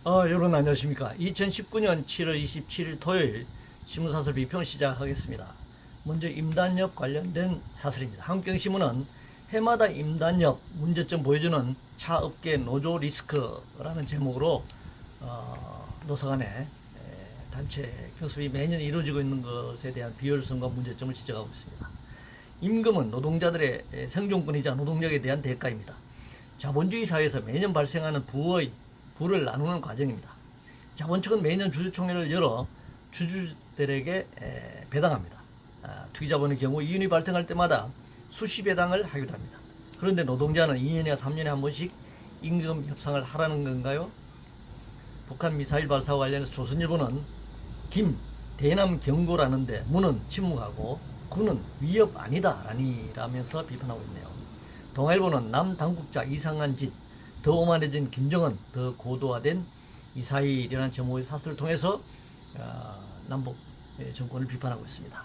여러분 안녕하십니까. 2019년 7월 27일 토요일 신문사설 비평을 시작하겠습니다. 먼저 임단협 관련된 사설입니다. 한국경신문은 해마다 임단협 문제점 보여주는 차업계 노조 리스크라는 제목으로 노사간의 단체 교섭이 매년 이루어지고 있는 것에 대한 비효율성과 문제점을 지적하고 있습니다. 임금은 노동자들의 생존권이자 노동력에 대한 대가입니다. 자본주의 사회에서 매년 발생하는 부를 나누는 과정입니다. 자본 측은 매년 주주총회를 열어 주주들에게 배당합니다. 투기자본의 경우 이윤이 발생할 때마다 수시 배당을 하기도 합니다. 그런데 노동자는 2년이나 3년에 한 번씩 임금 협상을 하라는 건가요? 북한 미사일 발사와 관련해서 조선일보는 김 대남 경고라는데 문은 침묵하고 군은 위협 아니다라면서 비판하고 있네요. 동아일보는 남 당국자 이상한 짓, 더 오만해진 김정은, 더 고도화된 이스라엘이라는 제목의 사설을 통해서 남북 정권을 비판하고 있습니다.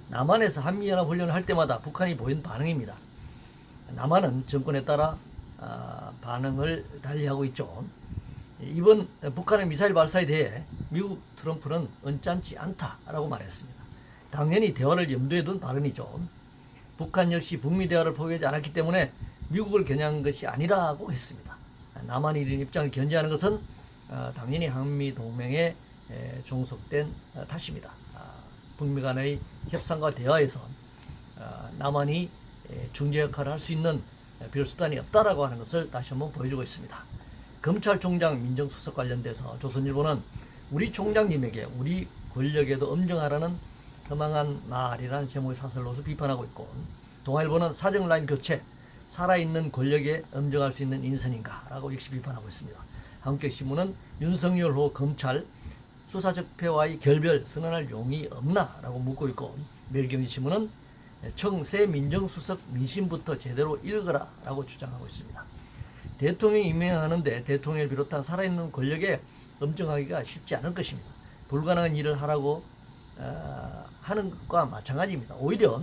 남한에서 한미연합훈련을 할 때마다 북한이 보인 반응입니다. 남한은 정권에 따라 반응을 달리하고 있죠. 이번 북한의 미사일 발사에 대해 미국 트럼프는 언짢지 않다라고 말했습니다. 당연히 대화를 염두에 둔 발언이죠. 북한 역시 북미 대화를 포기하지 않았기 때문에 미국을 겨냥한 것이 아니라고 했습니다. 남한이 이런 입장을 견제하는 것은 당연히 한미 동맹에 종속된 탓입니다. 북미 간의 협상과 대화에서 남한이 중재 역할을 할 수 있는 별 수단이 없다라고 하는 것을 다시 한번 보여주고 있습니다. 검찰총장 민정수석 관련돼서 조선일보는 우리 총장님에게 우리 권력에도 엄정하라는 허망한 말이라는 제목의 사설로서 비판하고 있고, 동아일보는 사정라인 교체, 살아있는 권력에 엄정할 수 있는 인선인가 라고 역시 비판하고 있습니다. 한국경신문은 윤석열 후 검찰 수사적폐와의 결별 선언할 용의 없나 라고 묻고 있고, 매일경제신문은 청새 민정수석 민심부터 제대로 읽어라 라고 주장하고 있습니다. 대통령이 임명하는데 대통령을 비롯한 살아있는 권력에 엄정하기가 쉽지 않을 것입니다. 불가능한 일을 하라고 하는 것과 마찬가지입니다. 오히려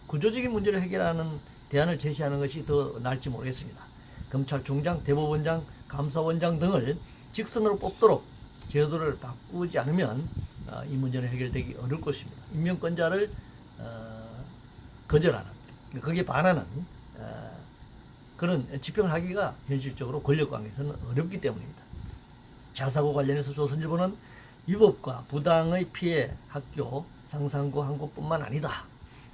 구조적인 문제를 해결하는 대안을 제시하는 것이 더 나을지 모르겠습니다. 검찰총장, 대법원장, 감사원장 등을 직선으로 뽑도록 제도를 바꾸지 않으면 이 문제는 해결되기 어려울 것입니다. 임명권자를 거절하는, 거기에 반하는 그런 집행을 하기가 현실적으로 권력관계에서는 어렵기 때문입니다. 자사고 관련해서 조선일보는 위법과 부당의 피해 학교, 상상고 한 곳뿐만 아니다.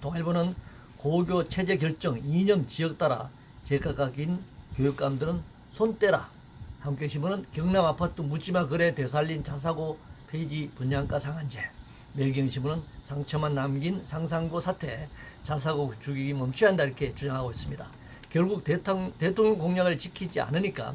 동아일보는 고교 체제 결정 이념 지역 따라 제각각인 교육감들은 손 떼라. 한국경신문은 경남 아파트 묻지마 거래 되살린 자사고 폐지 분양가 상한제. 매일경제신문은 상처만 남긴 상상고 사태, 자사고 죽이기 멈춰야 한다 이렇게 주장하고 있습니다. 결국 대통령 공약을 지키지 않으니까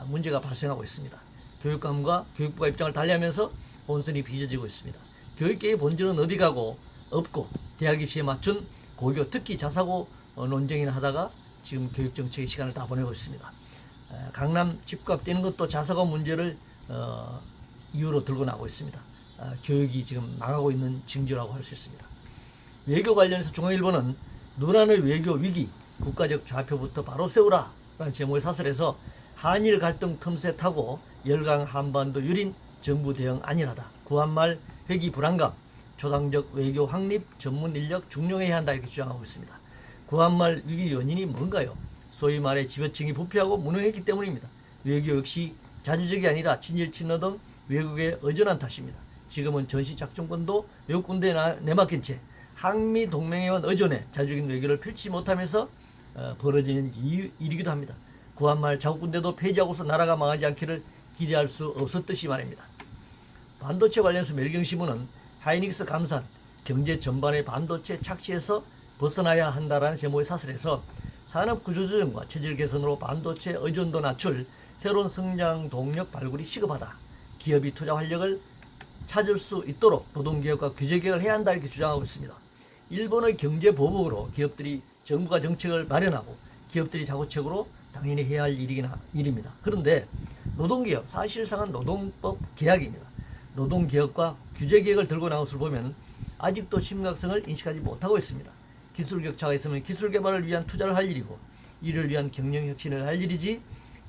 문제가 발생하고 있습니다. 교육감과 교육부가 입장을 달리하면서 본선이 빚어지고 있습니다. 교육계의 본질은 어디 가고 없고 대학 입시에 맞춘 고교 특히 자사고 논쟁이나 하다가 지금 교육정책의 시간을 다 보내고 있습니다. 강남 집값 뛰는 것도 자사고 문제를 이유로 들고 나오고 있습니다. 교육이 지금 망하고 있는 징조라고 할 수 있습니다. 외교 관련해서 중앙일보는 누란의 외교 위기, 국가적 좌표부터 바로 세우라 라는 제목의 사설에서 한일 갈등 틈새 타고 열강 한반도 유린 정부 대응 안일하다. 구한말 회기 불안감, 초당적 외교 확립 전문 인력 중용해야 한다 이렇게 주장하고 있습니다. 구한말 위기 원인이 뭔가요? 소위 말해 지배층이 부패하고 무능했기 때문입니다. 외교 역시 자주적이 아니라 친일 친러 등 외국에 의존한 탓입니다. 지금은 전시 작전권도 외국 군대에 내맡긴 채 한미 동맹에만 의존해 자주적인 외교를 펼치지 못하면서 벌어지는 일이기도 합니다. 구한말 자국군대도 폐지하고서 나라가 망하지 않기를 기대할 수 없었듯이 말입니다. 반도체 관련해서 매일경신문은 하이닉스 감산, 경제 전반의 반도체 착시에서 벗어나야 한다라는 제목의 사설에서 산업 구조조정과 체질 개선으로 반도체 의존도 낮출 새로운 성장 동력 발굴이 시급하다. 기업이 투자 활력을 찾을 수 있도록 노동개혁과 규제개혁을 해야 한다 이렇게 주장하고 있습니다. 일본의 경제 보복으로 기업들이 정부가 정책을 마련하고 기업들이 자구책으로 당연히 해야 할 일입니다. 그런데 노동개혁, 사실상은 노동법 개혁입니다. 노동개혁과 규제개혁을 들고 나온 것을 보면 아직도 심각성을 인식하지 못하고 있습니다. 기술 격차가 있으면 기술 개발을 위한 투자를 할 일이고 이를 위한 경영 혁신을 할 일이지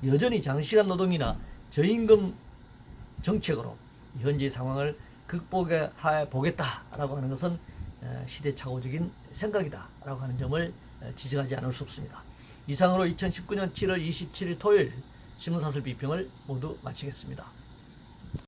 여전히 장시간 노동이나 저임금 정책으로 현재 상황을 극복해 보겠다라고 하는 것은 시대착오적인 생각이다라고 하는 점을 지적하지 않을 수 없습니다. 이상으로 2019년 7월 27일 토요일 신문사설 비평을 모두 마치겠습니다.